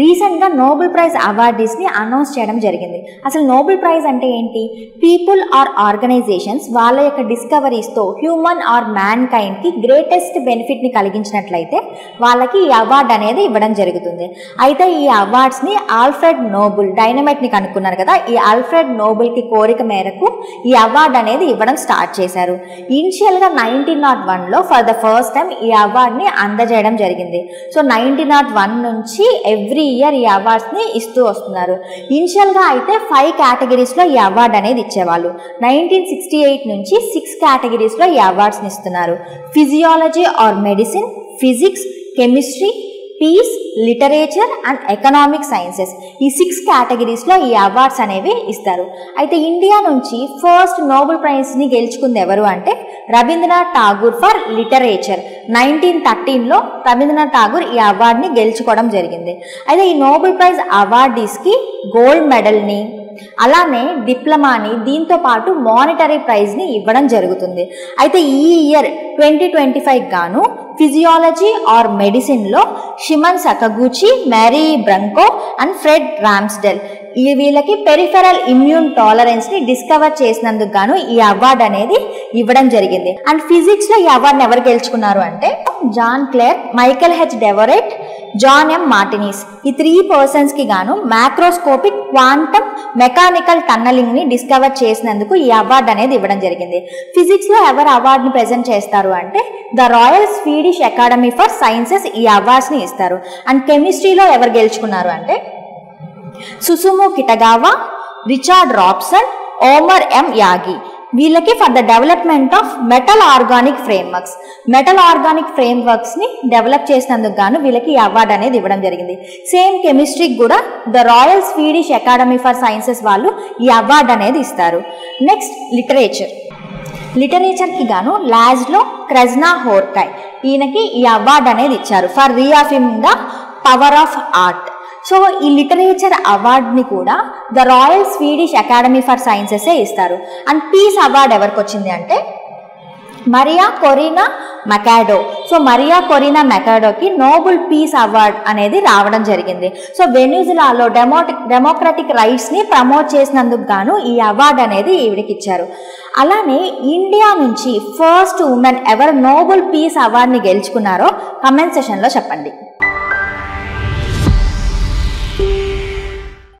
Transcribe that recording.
రీసెంట్గా Nobel prize అవార్డీస్ని announce చేయడం జరిగింది. అసలు నోబెల్ ప్రైజ్ అంటే ఏంటి? పీపుల్ ఆర్ ఆర్గనైజేషన్స్ వాళ్ళ యొక్క డిస్కవరీస్తో హ్యూమన్ ఆర్ మ్యాన్ కైండ్కి గ్రేటెస్ట్ బెనిఫిట్ని కలిగించినట్లయితే వాళ్ళకి ఈ అవార్డు అనేది ఇవ్వడం జరుగుతుంది. అయితే ఈ అవార్డ్స్ని ఆల్ఫ్రెడ్ నోబెల్ డైనమైట్ని కనుక్కున్నారు కదా, ఈ ఆల్ఫ్రెడ్ నోబెల్కి కోరిక మేరకు ఈ అవార్డు అనేది ఇవ్వడం స్టార్ట్ చేశారు. ఇనిషియల్గా 1901లో ఫర్ ద ఫస్ట్ టైం ఈ అవార్డుని అందజేయడం జరిగింది. సో 1901 నుంచి ఎవ్రీ ఇయర్ ఈ అవార్డ్స్ని ఇస్తూ వస్తున్నారు. ఇనిషియల్గా అయితే 5 కేటగిరీస్లో ఈ అవార్డు అనేది ఇచ్చేవాళ్ళు. 1968 నుంచి 6 కేటగిరీస్లో ఈ అవార్డ్స్ని ఇస్తున్నారు. Physiology or medicine, physics, chemistry, peace, literature and economic sciences, ఈ 6 కేటగిరీస్లో ఈ అవార్డ్స్ అనేవి ఇస్తారు. అయితే ఇండియా నుంచి ఫస్ట్ నోబెల్ ప్రైజ్ని గెలుచుకుంది ఎవరు అంటే రవీంద్రనాథ్ ఠాగూర్ ఫర్ లిటరేచర్. 1913లో రవీంద్రనాథ్ ఠాగూర్ ఈ అవార్డుని గెలుచుకోవడం జరిగింది. అయితే ఈ నోబెల్ ప్రైజ్ అవార్డీస్కి గోల్డ్ మెడల్ని అలానే డిప్లొమాని దీంతో పాటు మానిటరీ ప్రైజ్ని ఇవ్వడం జరుగుతుంది. అయితే ఈ ఇయర్ 2025 గాను ఫిజియాలజీ ఆర్ మెడిసిన్లో Shimon Sakaguchi, Mary Brunkow and Fred Ramsdell వీళ్ళకి పెరిఫెరల్ ఇమ్యూన్ టాలరెన్స్ని డిస్కవర్ చేసినందుకు గాను ఈ అవార్డు అనేది ఇవ్వడం జరిగింది. అండ్ ఫిజిక్స్లో ఈ అవార్డుని ఎవరు గెలుచుకున్నారు అంటే John Clarke, Michel H Devoret, John M Martinis, ఈ 3 పర్సన్స్కి గాను మ్యాక్రోస్కోపిక్ క్వాంటమ్ మెకానికల్ టన్నలింగ్ని డిస్కవర్ చేసినందుకు ఈ అవార్డు అనేది ఇవ్వడం జరిగింది. ఫిజిక్స్లో ఎవరు అవార్డుని ప్రజెంట్ చేస్తారు అంటే the Royal Swedish Academy for Sciences ఈ అవార్డ్స్ని ఇస్తారు. అండ్ కెమిస్ట్రీలో ఎవరు గెలుచుకున్నారు అంటే Susumu Kitagawa, Richard Robson, Omar M Yaghi వీళ్ళకి for the development of metal organic ఫ్రేమ్వర్క్స్ని డెవలప్ చేసినందుకు గాను వీళ్ళకి ఈ అవార్డు అనేది ఇవ్వడం జరిగింది. సేమ్ కెమిస్ట్రీకి కూడా the Royal Swedish Academy for sciences వాళ్ళు ఈ అవార్డు అనేది ఇస్తారు. నెక్స్ట్ లిటరేచర్కి గాను లాజ్లో క్రెజ్నా హోర్కాయ్ ఈయనకి ఈ అవార్డు అనేది ఇచ్చారు for reaffirming the power of art. So ఈ లిటరేచర్ అవార్డుని కూడా the Royal Swedish Academy for సైన్సెసే ఇస్తారు. అండ్ పీస్ అవార్డు ఎవరికి వచ్చింది అంటే Maria Corina Machado. So Maria Corina మెకాడోకి నోబెల్ పీస్ అవార్డ్ అనేది రావడం జరిగింది. సో వెనిజులాలో డెమోక్రటిక్ రైట్స్ని ప్రమోట్ చేసినందుకు గాను ఈ అవార్డు అనేది ఈవిడికి ఇచ్చారు. అలానే ఇండియా నుంచి ఫస్ట్ ఉమెన్ ఎవరు నోబెల్ పీస్ అవార్డుని గెలుచుకున్నారో కమెంట్ సెషన్లో చెప్పండి.